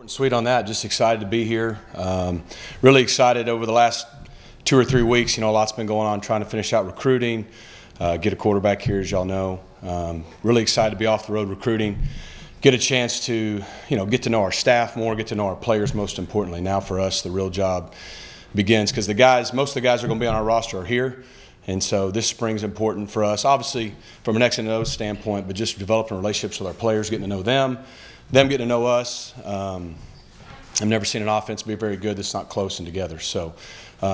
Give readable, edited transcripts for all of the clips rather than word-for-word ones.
Sweet on that. Just excited to be here. Really excited over the last 2 or 3 weeks. You know, a lot's been going on trying to finish out recruiting, get a quarterback here, as y'all know. Really excited to be off the road recruiting, get a chance to, get to know our staff more, get to know our players most importantly. Now for us, the real job begins because most of the guys are going to be on our roster are here. And so this spring's important for us, obviously from an X and O standpoint, but just developing relationships with our players, getting to know them getting to know us. I've never seen an offense be very good that's not close and together. So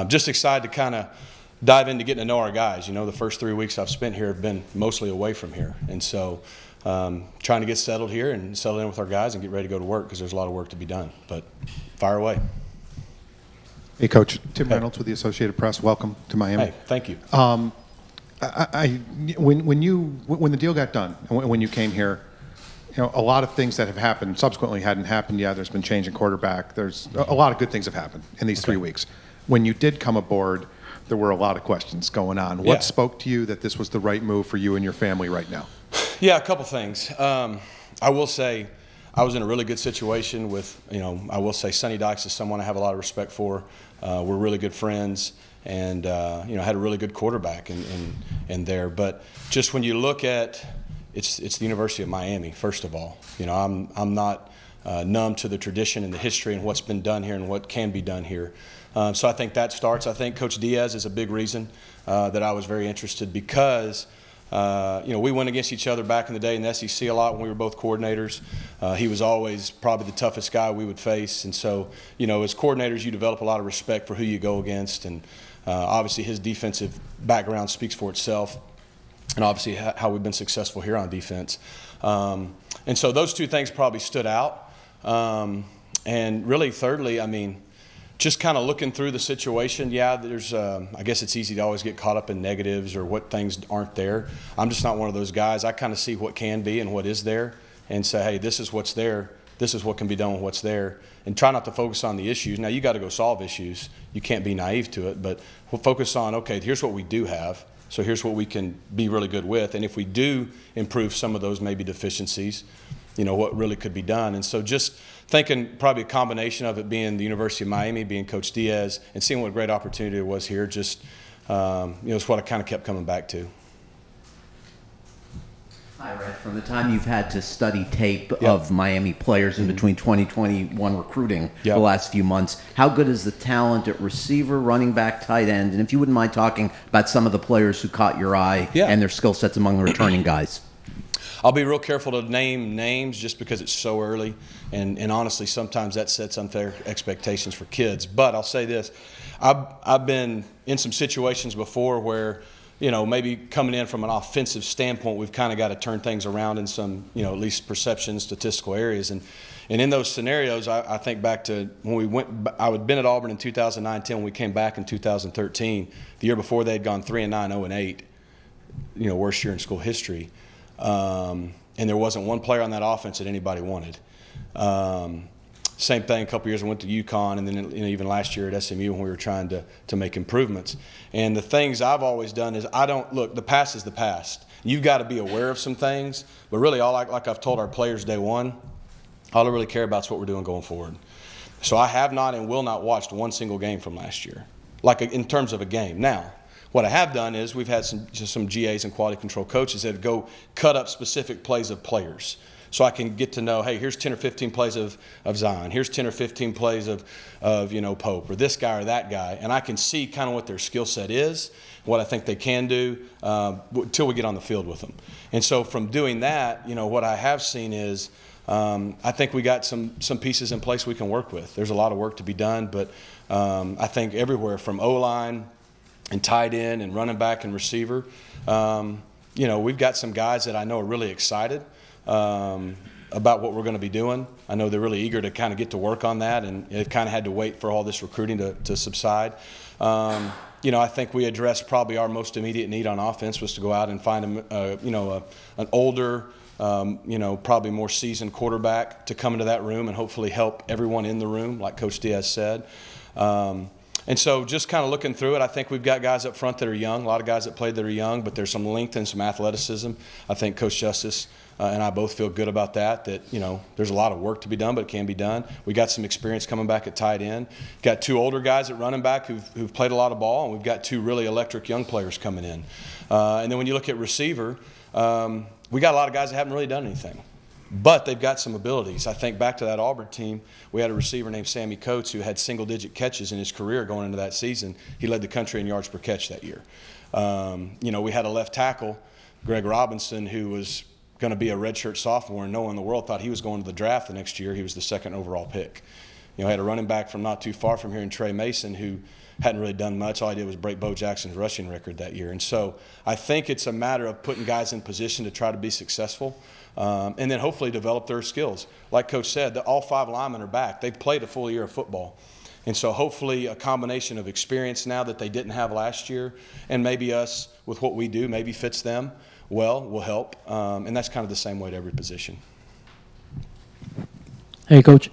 just excited to kind of dive into getting to know our guys. You know, the first 3 weeks I've spent here have been mostly away from here. And so trying to get settled here and settle in with our guys and get ready to go to work because there's a lot of work to be done. But fire away. Hey, Coach. Tim Reynolds with the Associated Press. Welcome to Miami. Hey, thank you. When the deal got done, and when you came here, a lot of things that have happened subsequently hadn't happened yet. There's been change in quarterback. There's a lot of good things have happened in these 3 weeks. When you did come aboard, there were a lot of questions going on. What spoke to you that this was the right move for you and your family right now? Yeah, a couple things. I will say I was in a really good situation with, I will say Sonny Dykes is someone I have a lot of respect for. We're really good friends and, had a really good quarterback in there. But just when you look at it's the University of Miami, first of all. I'm not numb to the tradition and the history and what's been done here and what can be done here. So I think that starts. I think Coach Diaz is a big reason that I was very interested because, we went against each other back in the day in the SEC a lot when we were both coordinators. He was always probably the toughest guy we would face. And so, as coordinators, you develop a lot of respect for who you go against. And obviously his defensive background speaks for itself. And obviously how we've been successful here on defense. And so those two things probably stood out. And really, thirdly, just kind of looking through the situation, there's, I guess it's easy to always get caught up in negatives or what things aren't there. I'm just not one of those guys. I kind of see what can be and what is there and say, hey, this is what's there. This is what can be done with what's there. And try not to focus on the issues. Now, you got to go solve issues. You can't be naive to it. But we'll focus on, okay, here's what we do have. So here's what we can be really good with. And if we do improve some of those maybe deficiencies, what really could be done. And so just thinking probably a combination of it being the University of Miami, being Coach Diaz, and seeing what a great opportunity it was here, just, it's what I kind of kept coming back to. Hi, Rhett. From the time you've had to study tape of Miami players in between 2021 recruiting the last few months, how good is the talent at receiver, running back, tight end? And if you wouldn't mind talking about some of the players who caught your eye and their skill sets among the returning guys. I'll be real careful to name names just because it's so early. And honestly, sometimes that sets unfair expectations for kids. But I'll say this. I've been in some situations before where maybe coming in from an offensive standpoint, we've kind of got to turn things around in some, at least perception, statistical areas. And in those scenarios, I think back to when I had been at Auburn in 2009-10, when we came back in 2013. The year before, they had gone 3-9, 0-8, worst year in school history. And there wasn't one player on that offense that anybody wanted. Same thing, a couple years I went to UConn, and then even last year at SMU when we were trying to make improvements. And the things I've always done is look, the past is the past. You've got to be aware of some things, but really like I've told our players day one, all I really care about is what we're doing going forward. So I have not and will not watched one single game from last year, like in terms of a game. Now, what I have done is we've had some GAs and quality control coaches that go cut up specific plays of players. So I can get to know, hey, here's 10 or 15 plays of Zion. Here's 10 or 15 plays of Pope or this guy or that guy. And I can see kind of what their skill set is, what I think they can do until we get on the field with them. And so from doing that, what I have seen is I think we got some pieces in place we can work with. There's a lot of work to be done, but I think everywhere from O-line and tight end and running back and receiver, we've got some guys that I know are really excited about what we're going to be doing. I know they're really eager to kind of get to work on that, and they've kind of had to wait for all this recruiting to subside. I think we addressed probably our most immediate need on offense was to go out and find an older, probably more seasoned quarterback to come into that room and hopefully help everyone in the room, like Coach Diaz said. And so just kind of looking through it, I think we've got guys up front that are young, a lot of guys that played that are young, but there's some length and some athleticism. I think Coach Justice and I both feel good about that, there's a lot of work to be done, but it can be done. We got some experience coming back at tight end. Got 2 older guys at running back who've played a lot of ball, and we've got 2 really electric young players coming in. And then when you look at receiver, we got a lot of guys that haven't really done anything. But they've got some abilities. I think back to that Auburn team, we had a receiver named Sammy Coates who had single-digit catches in his career going into that season. He led the country in yards per catch that year. We had a left tackle, Greg Robinson, who was going to be a redshirt sophomore, and no one in the world thought he was going to the draft the next year. He was the 2nd overall pick. I had a running back from not too far from here in Trey Mason who hadn't really done much. All he did was break Bo Jackson's rushing record that year. And so I think it's a matter of putting guys in position to try to be successful. And then hopefully develop their skills. Like Coach said, all 5 linemen are back. They've played a full year of football. And so hopefully a combination of experience now that they didn't have last year, and maybe us with what we do maybe fits them well, will help. And that's kind of the same way to every position. Hey, Coach.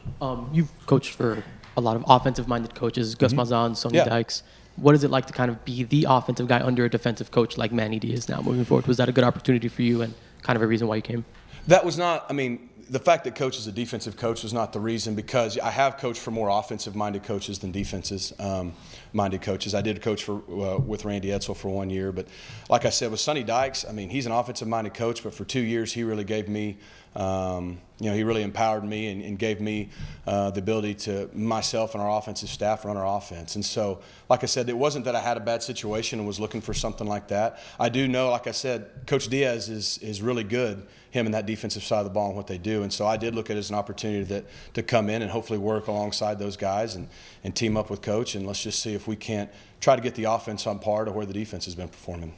You've coached for a lot of offensive-minded coaches, Gus Malzahn, Sonny Dykes. What is it like to kind of be the offensive guy under a defensive coach like Manny D is now moving forward? Was that a good opportunity for you and kind of a reason why you came? That was not, the fact that Coach is a defensive coach was not the reason, because I have coached for more offensive-minded coaches than defensive-minded coaches. I did coach with Randy Edsall for 1 year, but like I said, with Sonny Dykes, he's an offensive-minded coach, but for 2 years he really gave me, he really empowered me and gave me the ability to, myself and our offensive staff, run our offense. And so, like I said, it wasn't that I had a bad situation and was looking for something like that. I do know, like I said, Coach Diaz is really good, him and that defensive side of the ball and what they do. And so I did look at it as an opportunity to come in and hopefully work alongside those guys and team up with Coach, and let's just see if we can't try to get the offense on par to where the defense has been performing.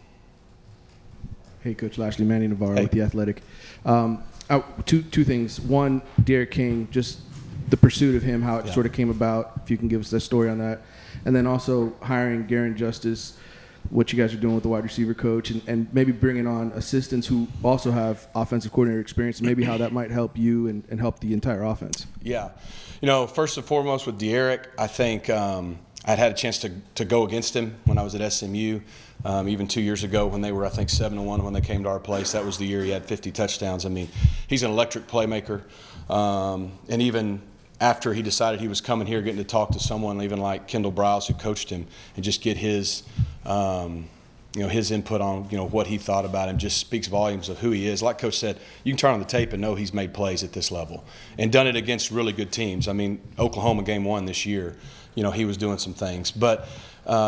Hey, Coach Lashlee, Manny Navarro with The Athletic. Two things. One, Derek King, just the pursuit of him, how it sort of came about, if you can give us that story on that. And then also hiring Garen Justice, what you guys are doing with the wide receiver coach, and maybe bringing on assistants who also have offensive coordinator experience, and maybe how that might help you and help the entire offense. Yeah. First and foremost with Derek, I think I'd had a chance to go against him when I was at SMU. Even 2 years ago when they were, I think, 7-1 when they came to our place. That was the year he had 50 touchdowns. He's an electric playmaker. And even after he decided he was coming here, getting to talk to someone even like Kendall Browse, who coached him, and just get his his input on what he thought about him, just speaks volumes of who he is. Like Coach said, you can turn on the tape and know he's made plays at this level and done it against really good teams. Oklahoma game 1 this year, he was doing some things. But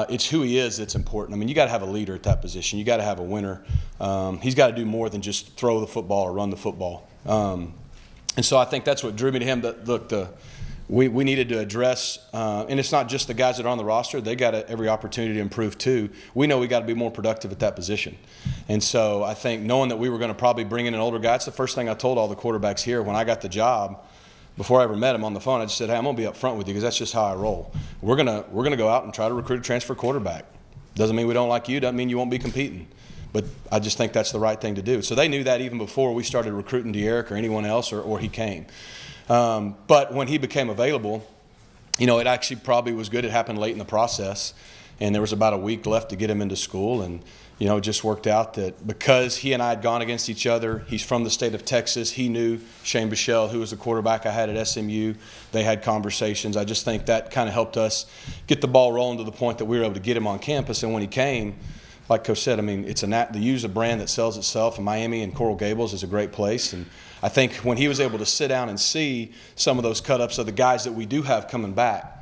it's who he is that's important. You got to have a leader at that position. You got to have a winner. He's got to do more than just throw the football or run the football. And so I think that's what drew me to him. We needed to address, and it's not just the guys that are on the roster. They got every opportunity to improve too. We know we got to be more productive at that position. And so I think knowing that we were going to probably bring in an older guy, it's the first thing I told all the quarterbacks here when I got the job. Before I ever met him on the phone, I just said, hey, I'm going to be up front with you because that's just how I roll. We're gonna go out and try to recruit a transfer quarterback. Doesn't mean we don't like you. Doesn't mean you won't be competing. But I just think that's the right thing to do. So they knew that even before we started recruiting De'Eric or anyone else or he came. But when he became available, it actually probably was good. It happened late in the process, and there was about a week left to get him into school. And it just worked out that because he and I had gone against each other, he's from the state of Texas. He knew Shane Bichelle, who was the quarterback I had at SMU. They had conversations. I just think that kind of helped us get the ball rolling to the point that we were able to get him on campus. And when he came, like Coach said, to use a brand that sells itself, and Miami and Coral Gables is a great place. And I think when he was able to sit down and see some of those cut-ups of the guys that we do have coming back,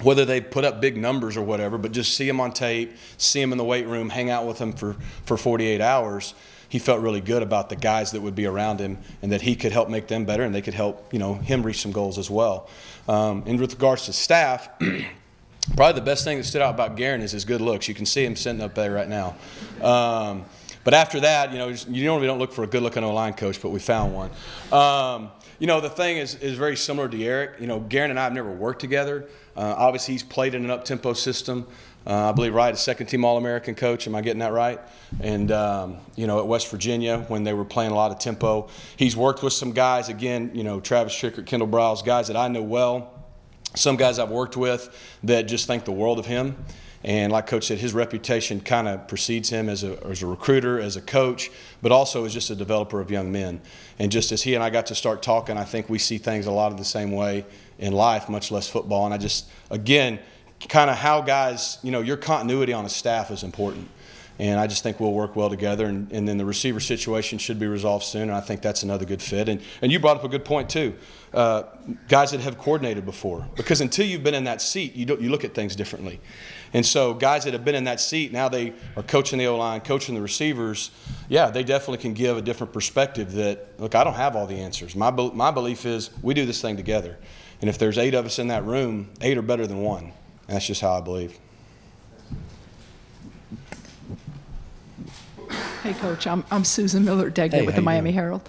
whether they put up big numbers or whatever, but just see them on tape, see them in the weight room, hang out with them for 48 hours, he felt really good about the guys that would be around him and that he could help make them better and they could help him reach some goals as well. And with regards to staff, probably the best thing that stood out about Garen is his good looks. You can see him sitting up there right now. But after that, you normally don't look for a good-looking O-line coach, but we found one. The thing is very similar to Eric. Garen and I have never worked together. Obviously, he's played in an up-tempo system. I believe, right, a second-team All-American coach. Am I getting that right? And, at West Virginia when they were playing a lot of tempo. He's worked with some guys, again, Travis Trickert, Kendall Browse, guys that I know well. some guys I've worked with that just think the world of him. And like Coach said, his reputation kind of precedes him as a recruiter, as a coach, but also as just a developer of young men. And just as he and I got to start talking, I think we see things a lot of the same way in life, much less football. And I just, again, kind of how guys, your continuity on a staff is important. And I just think we'll work well together. And then the receiver situation should be resolved soon. And I think that's another good fit. And you brought up a good point, too. Guys that have coordinated before. Because until you've been in that seat, you look at things differently. And so guys that have been in that seat, now they are coaching the O-line, coaching the receivers, yeah, they definitely can give a different perspective that, look, I don't have all the answers. My belief is we do this thing together. And if there's 8 of us in that room, 8 are better than 1. And that's just how I believe. Hey, Coach. I'm Susan Miller-Degner with the Miami Herald.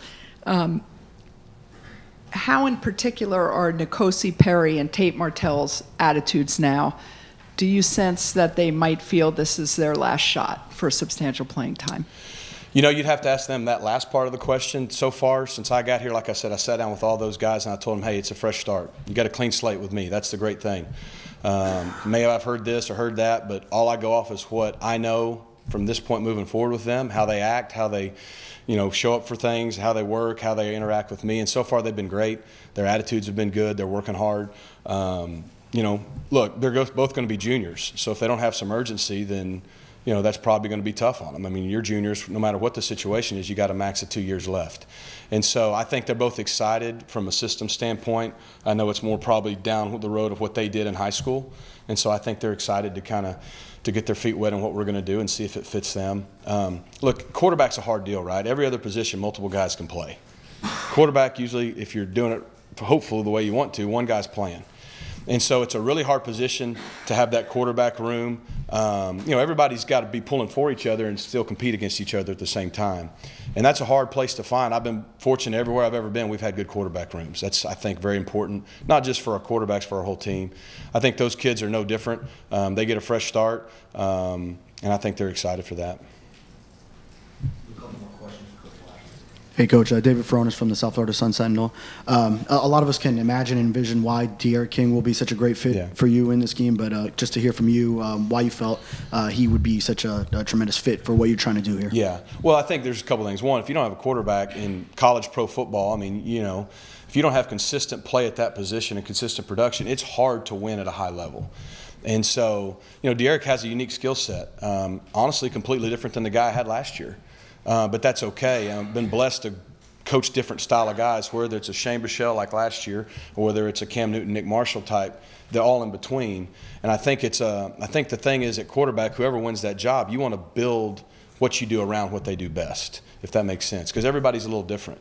How in particular are N'Kosi Perry and Tate Martell's attitudes now? Do you sense that they might feel this is their last shot for substantial playing time? You'd have to ask them that last part of the question. So far, since I got here, like I said, I sat down with all those guys and I told them, hey, it's a fresh start. You got a clean slate with me. That's the great thing. May have heard this or heard that, but all I go off is what I know from this point moving forward with them, how they act, how they show up for things, how they work, how they interact with me. And so far, they've been great. Their attitudes have been good. They're working hard. Look, they're both going to be juniors. So if they don't have some urgency, then, that's probably going to be tough on them. I mean, you're juniors, no matter what the situation is, you got a max of 2 years left. And so I think they're both excited from a system standpoint. I know it's more probably down the road of what they did in high school. And so I think they're excited to get their feet wet on what we're going to do and see if it fits them. Look, quarterback's a hard deal, right? Every other position, multiple guys can play. Quarterback, usually, if you're doing it hopefully the way you want to, one guy's playing. And so it's a really hard position to have that quarterback room. Everybody's got to be pulling for each other and still compete against each other at the same time. And that's a hard place to find. I've been fortunate everywhere I've ever been, we've had good quarterback rooms. That's, I think, very important, not just for our quarterbacks, for our whole team. I think those kids are no different. They get a fresh start, and I think they're excited for that. Hey, Coach. David Fronis from the South Florida Sun Sentinel. A lot of us can imagine and envision why D'Eriq King will be such a great fit for you in this scheme, but just to hear from you why you felt he would be such a tremendous fit for what you're trying to do here. Yeah. Well, I think there's a couple things. One, if you don't have a quarterback in college pro football, I mean, if you don't have consistent play at that position and consistent production, it's hard to win at a high level. And so, D'Eriq has a unique skill set, honestly completely different than the guy I had last year. But that's okay. I've been blessed to coach different style of guys, whether it's a Shane Buechele like last year or whether it's a Cam Newton, Nick Marshall type. They're all in between. And I think the thing is at quarterback, whoever wins that job, you want to build what you do around what they do best, if that makes sense, because everybody's a little different.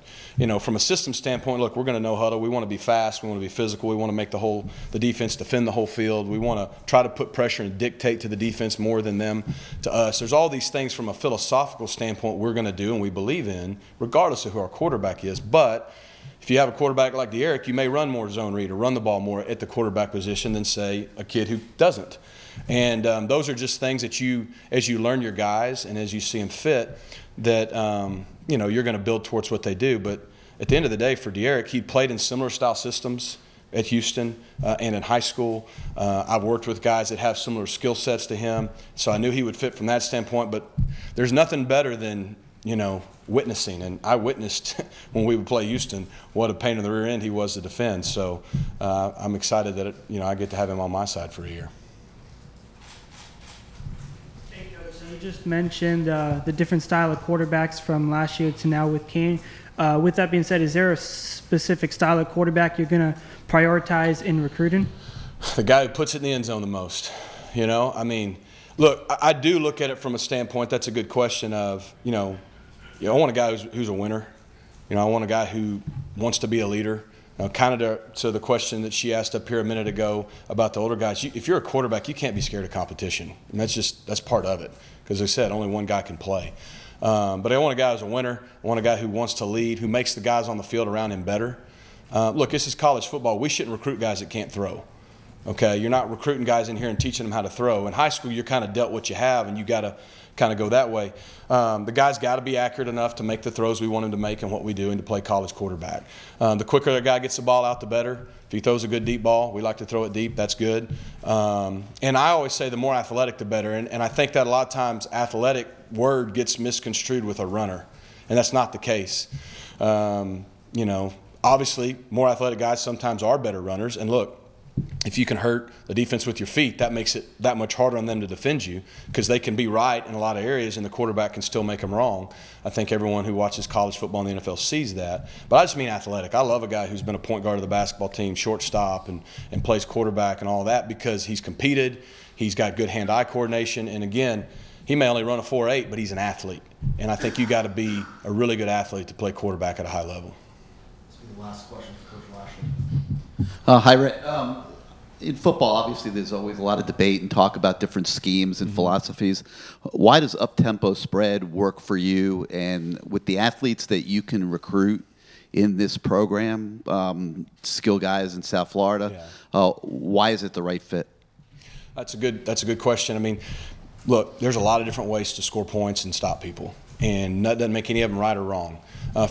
From a system standpoint, look, we're going to no huddle. We want to be fast. We want to be physical. We want to make the defense defend the whole field. We want to try to put pressure and dictate to the defense more than them to us. There's all these things from a philosophical standpoint we're going to do and we believe in, regardless of who our quarterback is. But if you have a quarterback like D'Eriq, you may run more zone read or run the ball more at the quarterback position than, say, a kid who doesn't. And those are just things that as you learn your guys and as you see them fit, that you're going to build towards what they do. But at the end of the day, for D'Eriq, he played in similar style systems at Houston and in high school. I've worked with guys that have similar skill sets to him, so I knew he would fit from that standpoint. But there's nothing better than witnessing, and I witnessed when we would play Houston what a pain in the rear end he was to defend. So I'm excited that I get to have him on my side for a year. You just mentioned the different style of quarterbacks from last year to now with King. With that being said, is there a specific style of quarterback you're going to prioritize in recruiting? The guy who puts it in the end zone the most. I mean, look, I do look at it from a standpoint. That's a good question of, I want a guy who's a winner. I want a guy who wants to be a leader. Kind of to the question that she asked up here a minute ago about the older guys. If you're a quarterback, you can't be scared of competition. And that's part of it. Because I said, only one guy can play. But I want a guy who's a winner. I want a guy who wants to lead, who makes the guys on the field around him better. Look, this is college football. We shouldn't recruit guys that can't throw. Okay, you're not recruiting guys in here and teaching them how to throw. In high school, you're kind of dealt what you have, and you got to kind of go that way. The guy's got to be accurate enough to make the throws we want him to make and what we do, and to play college quarterback. The quicker the guy gets the ball out, the better. If he throws a good deep ball, we like to throw it deep. That's good. And I always say the more athletic, the better. And I think that a lot of times athletic word gets misconstrued with a runner, and that's not the case. You know, obviously, more athletic guys sometimes are better runners. And look, if you can hurt the defense with your feet, that makes it that much harder on them to defend you, because they can be right in a lot of areas and the quarterback can still make them wrong. I think everyone who watches college football in the NFL sees that. But I just mean athletic. I love a guy who's been a point guard of the basketball team, shortstop, and plays quarterback and all that, because he's competed, he's got good hand-eye coordination, and again, he may only run a 4.8, but he's an athlete. And I think you got to be a really good athlete to play quarterback at a high level. This will be the last question for Coach Lashlee. Hi, Rhett. In football, obviously, there's always a lot of debate and talk about different schemes and philosophies. Why does up-tempo spread work for you? And with the athletes that you can recruit in this program, skill guys in South Florida, why is it the right fit? That's a good question. I mean, look, there's a lot of different ways to score points and stop people, and that doesn't make any of them right or wrong.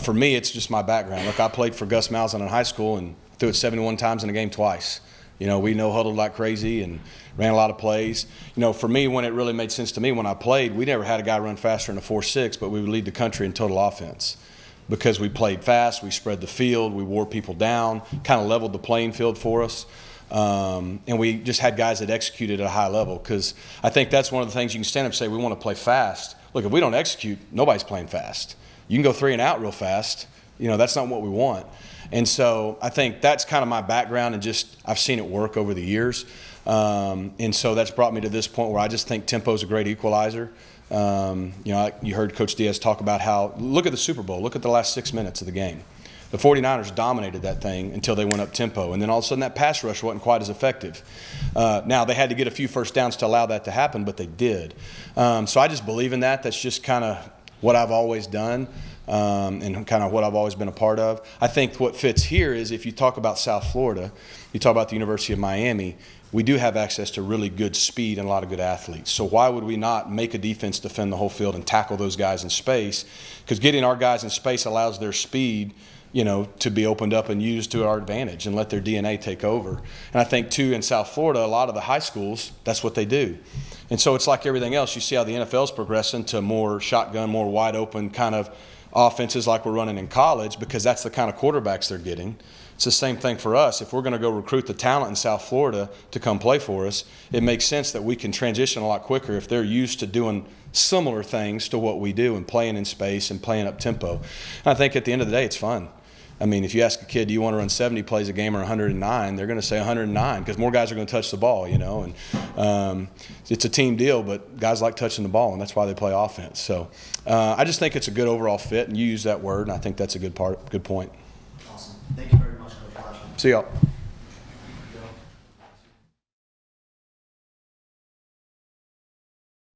For me, it's just my background. Look, I played for Gus Malzahn in high school and threw it 71 times in a game twice. You know, we no-huddled like crazy and ran a lot of plays. You know, for me, when it really made sense to me when I played, we never had a guy run faster than a 4.6, but we would lead the country in total offense because we played fast, we spread the field, we wore people down, kind of leveled the playing field for us. And we just had guys that executed at a high level, because I think that's one of the things you can stand up and say, we want to play fast. Look, if we don't execute, nobody's playing fast. You can go 3 and out real fast. You know, that's not what we want. And so I think that's kind of my background, and just I've seen it work over the years. And so that's brought me to this point where I just think tempo is a great equalizer. You know, you heard Coach Diaz talk about how, look at the Super Bowl, look at the last 6 minutes of the game. The 49ers dominated that thing until they went up tempo, and then all of a sudden that pass rush wasn't quite as effective. Now, they had to get a few first downs to allow that to happen, but they did. So I just believe in that. That's just kind of what I've always done. And kind of what I've always been a part of. I think what fits here is, if you talk about South Florida, you talk about the University of Miami, we do have access to really good speed and a lot of good athletes. So why would we not make a defense defend the whole field and tackle those guys in space? Because getting our guys in space allows their speed, you know, to be opened up and used to our advantage and let their DNA take over. And I think, too, in South Florida, a lot of the high schools, that's what they do. And so it's like everything else. You see how the NFL's progressing to more shotgun, more wide open kind of offenses like we're running in college, because that's the kind of quarterbacks they're getting. It's the same thing for us. If we're going to go recruit the talent in South Florida to come play for us, it makes sense that we can transition a lot quicker if they're used to doing similar things to what we do and playing in space and playing up tempo. And I think at the end of the day, it's fun. I mean, if you ask a kid, do you want to run 70 plays a game or 109, they're going to say 109, because more guys are going to touch the ball, you know. And it's a team deal, but guys like touching the ball, and that's why they play offense. So I just think it's a good overall fit, and you use that word, and I think that's a good point. Awesome. Thank you very much, Coach Lashlee. See y'all.